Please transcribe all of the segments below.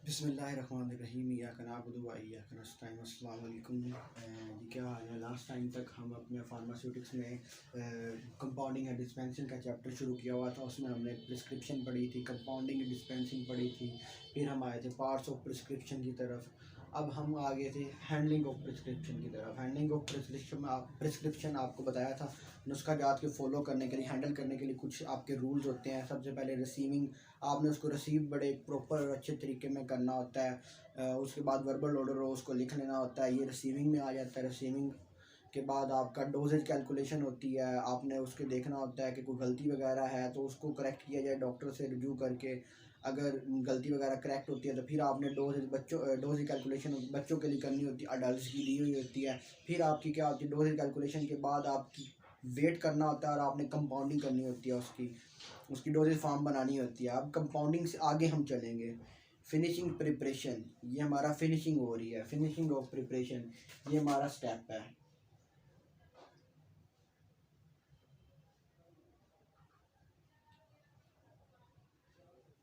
बिस्मिल्लाहिर्रहमानिर्रहीम इय्याका नअबुदु व इय्याका नस्तईन। अस्सलाम वालेकुम जी, क्या हाल है। लास्ट टाइम तक हम अपने फार्मास्यूटिक्स में कंपाउंडिंग एंड डिस्पेंसिंग का चैप्टर शुरू किया हुआ था। उसमें हमने प्रिस्क्रिप्शन पढ़ी थी, कंपाउंडिंग एंड डिस्पेंसिंग पढ़ी थी, फिर हम आए थे पार्ट्स ऑफ प्रिस्क्रिप्शन की तरफ। अब हम आ गए थे हैंडलिंग ऑफ प्रिस्क्रिप्शन की तरफ। हैंडलिंग ऑफ प्रिस्क्रिप्शन आपको बताया था नुस्खा जात के फॉलो करने के लिए, हैंडल करने के लिए कुछ आपके रूल्स होते हैं। सबसे पहले रिसीविंग, आपने उसको रिसीव बड़े प्रॉपर और अच्छे तरीके में करना होता है। उसके बाद वर्बल ऑर्डर हो, उसको लिख लेना होता है, ये रिसीविंग में आ जाता है। रिसीविंग के बाद आपका डोजेज कैलकुलेशन होती है, आपने उसके देखना होता है कि कोई गलती वगैरह है तो उसको करेक्ट किया जाए डॉक्टर से रिव्यू करके। अगर गलती वगैरह करेक्ट होती है तो फिर आपने डोजेज कैलकुलेशन बच्चों के लिए करनी होती है, अडल्ट की दी हुई होती है। फिर आपकी क्या होती है, डोजेज कैलकुलेशन के बाद आपकी वेट करना होता है और आपने कंपाउंडिंग करनी होती है, उसकी डोजेज फॉर्म बनानी होती है। अब कंपाउंडिंग से आगे हम चलेंगे। फिनिशिंग प्रिपरेशन, ये हमारा फिनिशिंग हो रही है, फिनिशिंग ऑफ प्रिपरेशन ये हमारा स्टेप है।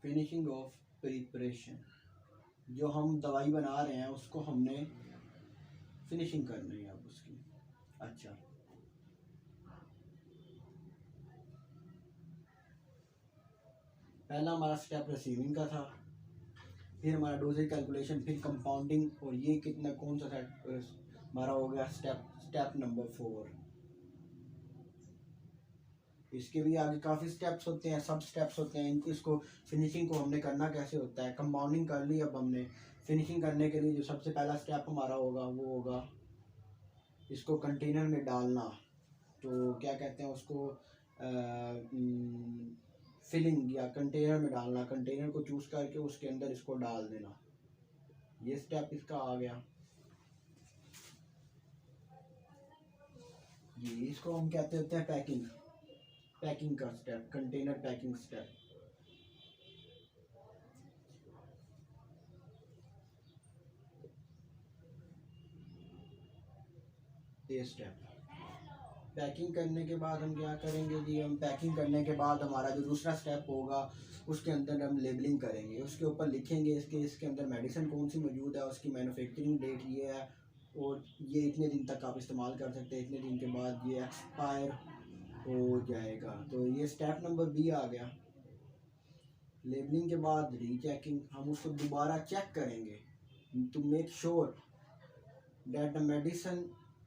फिनिशिंग ऑफ प्रिपरेशन, जो हम दवाई बना रहे हैं उसको हमने फिनिशिंग करनी है अब उसकी। अच्छा, पहला हमारा स्टेप रिसीविंग का था, फिर हमारा डोजेज कैलकुलेशन, फिर कंपाउंडिंग, और ये कितना कौन सा हमारा हो गया स्टेप नंबर 4। इसके भी आगे काफ़ी स्टेप्स होते हैं, सब स्टेप्स होते हैं। इसको फिनिशिंग को हमने करना कैसे होता है। कंपाउंडिंग कर ली, अब हमने फिनिशिंग करने के लिए जो सबसे पहला स्टेप हमारा होगा वो होगा इसको कंटेनर में डालना। तो क्या कहते हैं उसको, फिलिंग या कंटेनर में डालना। कंटेनर को चूज़ करके उसके अंदर इसको डाल देना, ये स्टेप इसका आ गया। ये इसको हम कहते होते हैं पैकिंग का स्टेप, कंटेनर पैकिंग स्टेप। ये स्टेप पैकिंग करने के बाद हम क्या करेंगे जी, हम पैकिंग करने के बाद हमारा जो दूसरा स्टेप होगा उसके अंदर हम लेबलिंग करेंगे। उसके ऊपर लिखेंगे इसके अंदर मेडिसिन कौन सी मौजूद है, उसकी मैन्युफैक्चरिंग डेट ये है और ये इतने दिन तक आप इस्तेमाल कर सकते हैं, इतने दिन के बाद ये एक्सपायर हो जाएगा। तो ये स्टेप नंबर बी आ गया। लेबलिंग के बाद रीचेकिंग, हम उसको दोबारा चेक करेंगे to make sure that the medicine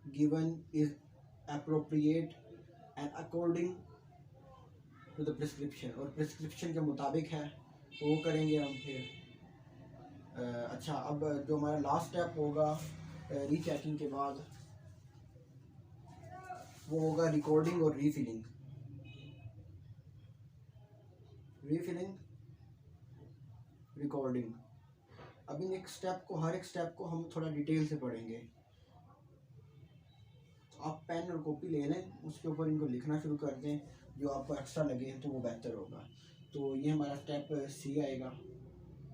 given is appropriate and according to the prescription, और प्रिस्क्रिप्शन के मुताबिक है तो वो करेंगे हम फिर। अच्छा, अब जो हमारा लास्ट स्टेप होगा रीचेकिंग के बाद वो होगा रिकॉर्डिंग और रीफिलिंग। रिकॉर्डिंग, अब इन हर एक स्टेप को हम थोड़ा डिटेल से पढ़ेंगे। आप पेन और कॉपी ले लें, उसके ऊपर इनको लिखना शुरू कर दें, जो आपको एक्स्ट्रा लगे तो वो बेहतर होगा। तो ये हमारा स्टेप सी आएगा,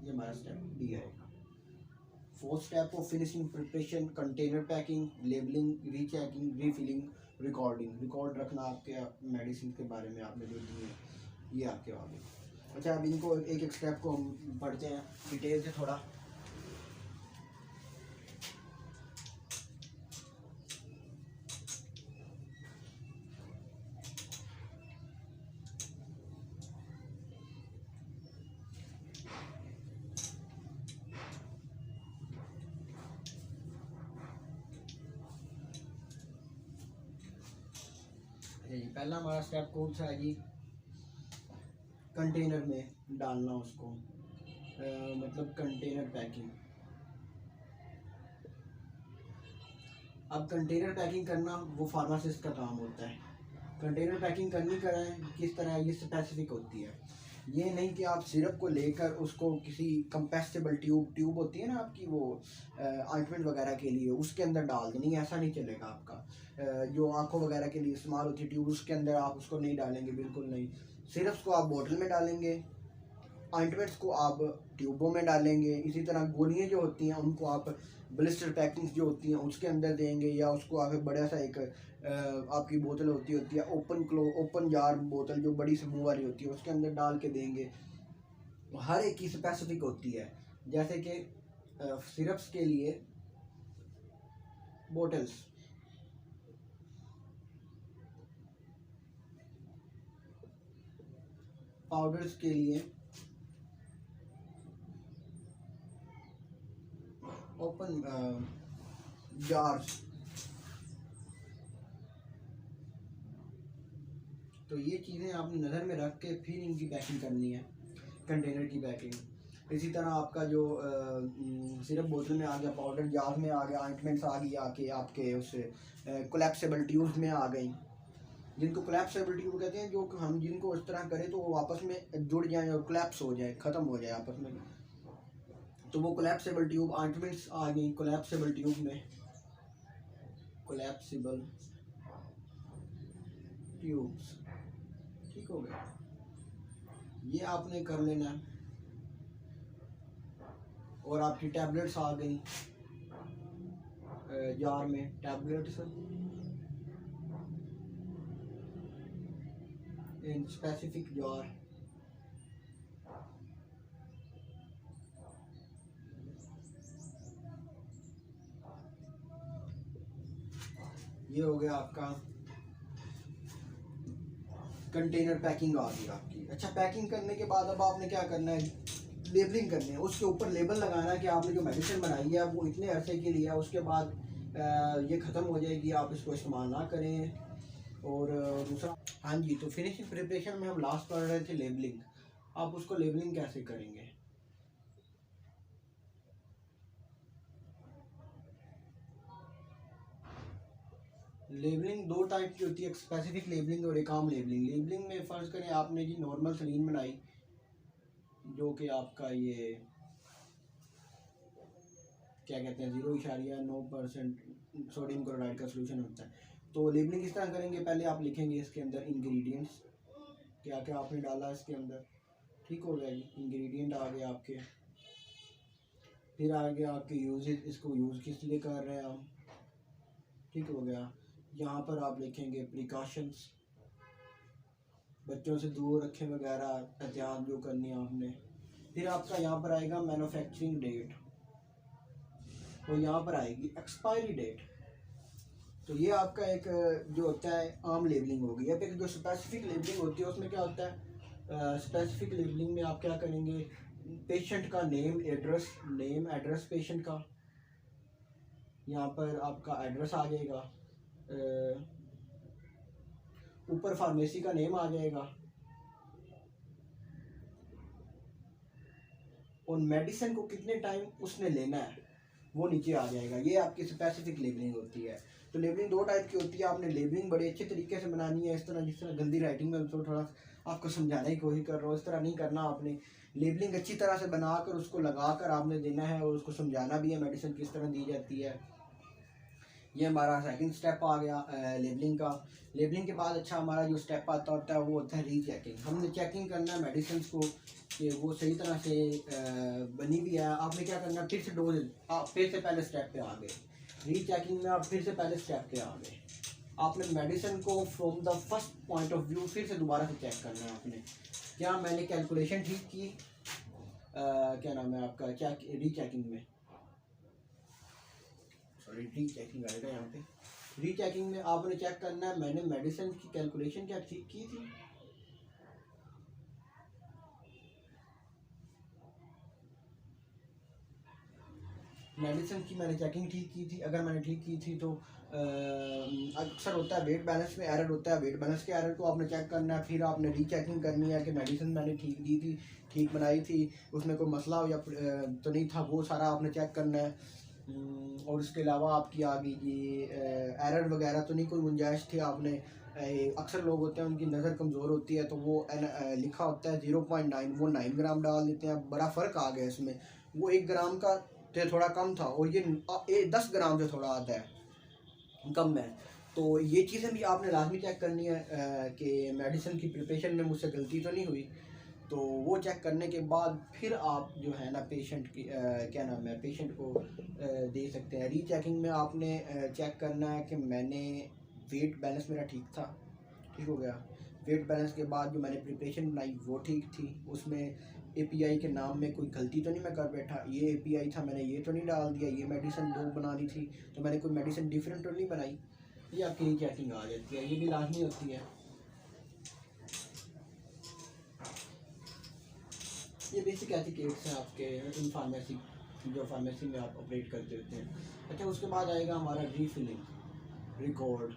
ये हमारा स्टेप डी आएगा। Fourth step of finishing preparation, container packing, labelling, rechecking, refilling, record रखना आपके मेडिसिन के बारे में आपने जो दिए, ये आपके आगे। अच्छा, अब इनको एक एक स्टेप को हम पढ़ते हैं डिटेल से थोड़ा। पहला हमारा स्टेप कौन सा है जी, कंटेनर में डालना उसको, मतलब कंटेनर पैकिंग। अब कंटेनर पैकिंग करना वो फार्मासिस्ट का काम होता है। कंटेनर पैकिंग करनी करें किस तरह, ये स्पेसिफिक होती है। ये नहीं कि आप सिरप को लेकर उसको किसी कंपेस्टेबल ट्यूब होती है ना आपकी, वो ऑइंटमेंट वगैरह के लिए, उसके अंदर डाल देनी, ऐसा नहीं चलेगा आपका। जो आँखों वगैरह के लिए इस्तेमाल होती है ट्यूब, उसके अंदर आप उसको नहीं डालेंगे, बिल्कुल नहीं। सिरप्स को आप बोतल में डालेंगे, ऑइंटमेंट्स को आप ट्यूबों में डालेंगे। इसी तरह गोलियाँ जो होती हैं उनको आप ब्लिस्टर पैकिंग जो होती हैं उसके अंदर देंगे, या उसको आप बड़ा सा एक आपकी बोतल होती है ओपन जार बोतल जो बड़ी से मुँह वाली होती है उसके अंदर डाल के देंगे। हर एक की स्पेसिफिक होती है। जैसे कि सिरप्स के लिए बोटल्स, पाउडर्स के लिए ओपन जार्स। तो ये चीज़ें आपने नज़र में रख के फिर इनकी पैकिंग करनी है, कंटेनर की पैकिंग। इसी तरह आपका जो सिरप बोतल में आ गया, पाउडर जार में आ गया, ऑइंटमेंट्स आ गई आके आपके उस कोलैप्सिबल ट्यूब्स में आ गई, जिनको कोलैप्सिबल ट्यूब कहते हैं, जो हम जिनको उस तरह करें तो वो आपस में जुड़ जाएं और कोलैप्स हो जाए, ख़त्म हो जाए आपस में। तो वो कोलैप्सिबल ट्यूब ऑइंटमेंट्स आ गई कोलैप्सिबल ट्यूब में, कोलैप्सिबल ट्यूब्स, ठीक हो गया। ये आपने कर लेना है। और आपकी टैबलेट्स आ गई जार में, टैबलेट्स इन स्पेसिफिक जार। ये हो गया आपका कंटेनर पैकिंग आ गई आपकी। अच्छा, पैकिंग करने के बाद अब आपने क्या करना है, लेबलिंग करनी है। उसके ऊपर लेबल लगाना है कि आपने जो मेडिसिन बनाई है वो इतने अरसे के लिए है, उसके बाद ये ख़त्म हो जाएगी, आप इसको इस्तेमाल ना करें। और दूसरा, हाँ जी, तो फिनिशिंग प्रिपरेशन में हम लास्ट पढ़ रहे थे लेबलिंग। आप उसको लेबलिंग कैसे करेंगे? लेबलिंग दो टाइप की होती है, एक स्पेसिफिक लेबलिंग और एक आम लेबलिंग। लेबलिंग में फ़र्ज़ करें आपने जी नॉर्मल सलीन बनाई, जो कि आपका ये क्या कहते हैं 0.9% सोडियम क्लोराइड का सोल्यूशन होता है। तो लेबलिंग किस तरह करेंगे, पहले आप लिखेंगे इसके अंदर इंग्रेडिएंट्स, क्या क्या आपने डाला इसके अंदर, ठीक हो गया जी, इंग्रेडिएंट आ गया आपके। फिर आ गया आपके यूजेज, इसको यूज़ किस लिए कर रहे हैं हम, ठीक हो गया। यहाँ पर आप लिखेंगे प्रिकॉशंस, बच्चों से दूर रखें वगैरह, एहतियात जो करनी है आपने। फिर आपका यहाँ पर आएगा मैन्युफैक्चरिंग डेट, और यहाँ पर आएगी एक्सपायरी डेट। तो ये आपका एक जो होता है आम लेबलिंग होगी। अब एक जो स्पेसिफिक लेबलिंग होती है उसमें क्या होता है, स्पेसिफिक लेबलिंग में आप क्या करेंगे, पेशेंट का नेम एड्रेस पेशेंट का, यहाँ पर आपका एड्रेस आ जाएगा, ऊपर फार्मेसी का नेम आ जाएगा, और मेडिसिन को कितने टाइम उसने लेना है वो नीचे आ जाएगा। ये आपकी स्पेसिफिक लेबलिंग होती है। तो लेबलिंग दो टाइप की होती है। आपने लेबलिंग बड़े अच्छे तरीके से बनानी है, इस तरह जिस तरह गंदी राइटिंग में तो थोड़ा आपको समझाने की कोशिश कर रहा हूँ, इस तरह नहीं करना। आपने लेबलिंग अच्छी तरह से बनाकर उसको लगाकर आपने देना है, और उसको समझाना भी है मेडिसिन किस तरह दी जाती है। ये हमारा सेकंड स्टेप आ गया लेबलिंग का। लेबलिंग के बाद अच्छा हमारा जो स्टेप होता है वो होता है रीचेकिंग। हमने चेकिंग करना है मेडिसिन को कि वो सही तरह से बनी भी है। आपने क्या करना है, फिर से डोज, आप फिर से पहले स्टेप पे आ गए। रीचेकिंग में आप फिर से पहले स्टेप पे आ गए। आपने मेडिसिन को from the first point of view फिर से दोबारा से चेक करना है आपने, क्या मैंने कैलकुलेशन ठीक की, क्या नाम है आपका, चेक रीचेकिंग में, सॉरी रीचेकिंग आएगा यहाँ पे। रीचेकिंग में आपने चेक करना है मैंने मेडिसिन की कैलकुलेशन क्या ठीक की थी। मेडिसिन की मैंने चेकिंग ठीक की थी। अगर मैंने ठीक की थी तो अक्सर होता है वेट बैलेंस में एरर होता है, वेट बैलेंस के एरर को आपने चेक करना है। फिर आपने रीचेकिंग करनी है कि मेडिसिन मैंने ठीक दी थी, ठीक बनाई थी, उसमें कोई मसला या तो नहीं था, वो सारा आपने चेक करना है। और उसके अलावा आपकी आ गई ये एरर वगैरह तो नहीं कोई गुंजाइश थी। आपने अक्सर लोग होते हैं उनकी नज़र कमज़ोर होती है, तो वो लिखा होता है 0.9, वो 9 ग्राम डाल देते हैं। बड़ा फ़र्क आ गया इसमें, वो 1 ग्राम का तो थोड़ा कम था, और ये 10 ग्राम से थोड़ा आता है कम है। तो ये चीज़ें भी आपने लाजमी चेक करनी है कि मेडिसिन की प्रिपरेशन में मुझसे गलती तो नहीं हुई। तो वो चेक करने के बाद फिर आप जो है ना पेशेंट की क्या नाम है, पेशेंट को दे सकते हैं। रीचेकिंग में आपने चेक करना है कि मैंने वेट बैलेंस मेरा ठीक था, ठीक हो गया। वेट बैलेंस के बाद जो मैंने प्रिपरेशन बनाई वो ठीक थी, उसमें API के नाम में कोई गलती तो नहीं मैं कर बैठा, ये API था मैंने ये तो नहीं डाल दिया, ये मेडिसिन जो बनानी थी तो मैंने कोई मेडिसिन डिफरेंट तो नहीं बनाई। ये आपकी रीचेकिंग आ जाती है, ये भी लाजमी होती है। ये बेसिक एथिकेट्स हैं आपके इन फार्मेसी, जो फार्मेसी में आप ऑपरेट करते होते हैं। अच्छा, उसके बाद आएगा हमारा रीफिलिंग रिकॉर्ड।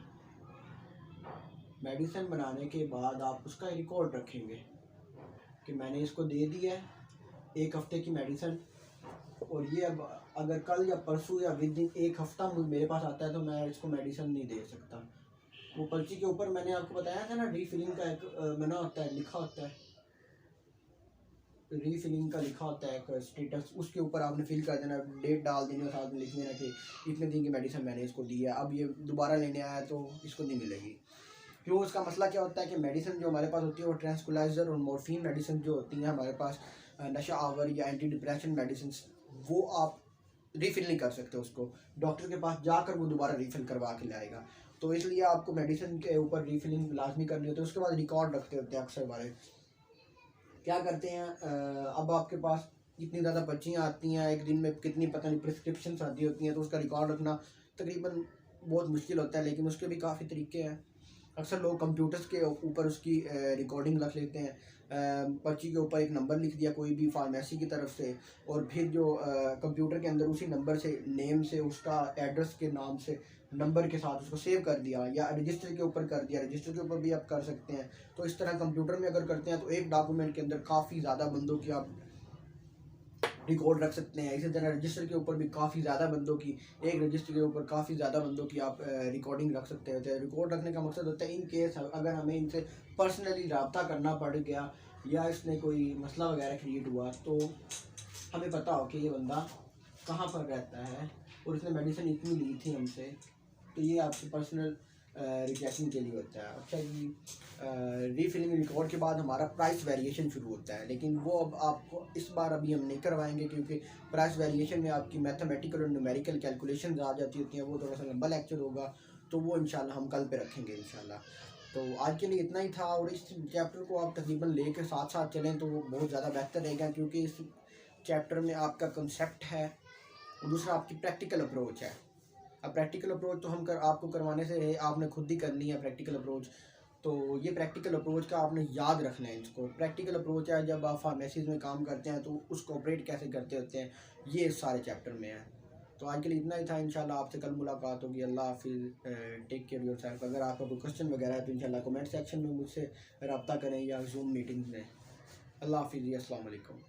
मेडिसिन बनाने के बाद आप उसका रिकॉर्ड रखेंगे कि मैंने इसको दे दिया है 1 हफ़्ते की मेडिसिन, और ये अब अगर कल या परसों या विद इन 1 हफ़्ता मेरे पास आता है तो मैं इसको मेडिसिन नहीं दे सकता। वो पर्ची के ऊपर मैंने आपको बताया था ना, रीफिलिंग का एक मना होता है, लिखा होता है, रीफिलिंग का लिखा होता है एक स्टेटस, उसके ऊपर आपने फिल कर देना, डेट डाल देनी और साथ में लिख देना कि इतने दिन की मेडिसिन मैंने इसको दी है, अब ये दोबारा लेने आया तो इसको नहीं मिलेगी। क्यों? उसका मसला क्या होता है कि मेडिसिन जो हमारे पास होती है वो ट्रांसकुलाइजर और मॉर्फिन मेडिसिन जो होती हैं हमारे पास, नशा आवर या एंटी डिप्रेशन मेडिसिन, वो आप रीफ़िल नहीं कर सकते उसको, डॉक्टर के पास जाकर वो दोबारा रीफ़िल करवा के लाएगा। तो इसलिए आपको मेडिसिन के ऊपर रीफ़िलिंग लाजमी करनी होती है। उसके बाद रिकॉर्ड रखते होते हैं अक्सर वाले, क्या करते हैं, अब आपके पास इतनी ज़्यादा पर्चियाँ आती हैं, एक दिन में कितनी पता नहीं प्रिस्क्रिप्शन आती होती हैं, तो उसका रिकॉर्ड रखना तकरीबन बहुत मुश्किल होता है, लेकिन उसके भी काफ़ी तरीके हैं। अक्सर लोग कंप्यूटर्स के ऊपर उसकी रिकॉर्डिंग रख लेते हैं, पर्ची के ऊपर एक नंबर लिख दिया कोई भी फार्मेसी की तरफ से, और फिर जो कंप्यूटर के अंदर उसी नंबर से, नेम से, उसका एड्रेस के नाम से नंबर के साथ उसको सेव कर दिया, या रजिस्टर के ऊपर कर दिया, रजिस्टर के ऊपर भी आप कर सकते हैं। तो इस तरह कंप्यूटर में अगर करते हैं तो एक डॉक्यूमेंट के अंदर काफ़ी ज़्यादा बंदों की आप रिकॉर्ड रख सकते हैं। इसी तरह रजिस्टर के ऊपर भी काफ़ी ज़्यादा बंदों की, एक रजिस्टर के ऊपर काफ़ी ज़्यादा बंदों की आप रिकॉर्डिंग रख सकते होते हैं। रिकॉर्ड रखने का मकसद होता है इन केस अगर हमें इनसे पर्सनली रब्ता करना पड़ गया या इसने कोई मसला वगैरह क्रिएट हुआ, तो हमें पता हो कि ये बंदा कहाँ पर रहता है और उसने मेडिसिन इतनी ली थी हमसे, तो ये आपके पर्सनल रिजेक्शन के लिए होता है। अच्छा जी, रीफिलिंग रिकॉर्ड के बाद हमारा प्राइस वेरिएशन शुरू होता है, लेकिन वो अब आपको इस बार अभी हम नहीं करवाएंगे, क्योंकि प्राइस वेरिएशन में आपकी मैथमेटिकल और न्यूमेरिकल कैलकुलेशन आ जाती होती हैं, वो थोड़ा सा लंबा लेक्चर होगा, तो वो इंशाल्लाह हम कल पे रखेंगे इंशाल्लाह। तो आज के लिए इतना ही था, और इस चैप्टर को आप तकरीबन लेकर साथ साथ चलें तो वो बहुत ज़्यादा बेहतर रहेगा, क्योंकि इस चैप्टर में आपका कंसेप्ट है और दूसरा आपकी प्रैक्टिकल अप्रोच है। अब प्रैक्टिकल अप्रोच तो हम आपको करवाने से है, आपने खुद ही करनी है प्रैक्टिकल अप्रोच। तो ये प्रैक्टिकल अप्रोच का आपने याद रखना है इसको। प्रैक्टिकल अप्रोच है जब आप फार्मेसीज़ में काम करते हैं तो उसको ऑपरेट कैसे करते होते हैं, ये इस सारे चैप्टर में है। तो आज के लिए इतना ही था, इंशाल्लाह आपसे कल मुलाकात होगी। अल्लाह हाफिज़, टेक केयर योरसेल्फ। अगर आपका कोई क्वेश्चन वगैरह है तो इंशाल्लाह कमेंट सेक्शन में मुझसे रब्ता करें या जूम मीटिंग्स में। अल्लाह हाफिज़, अस्सलाम वालेकुम।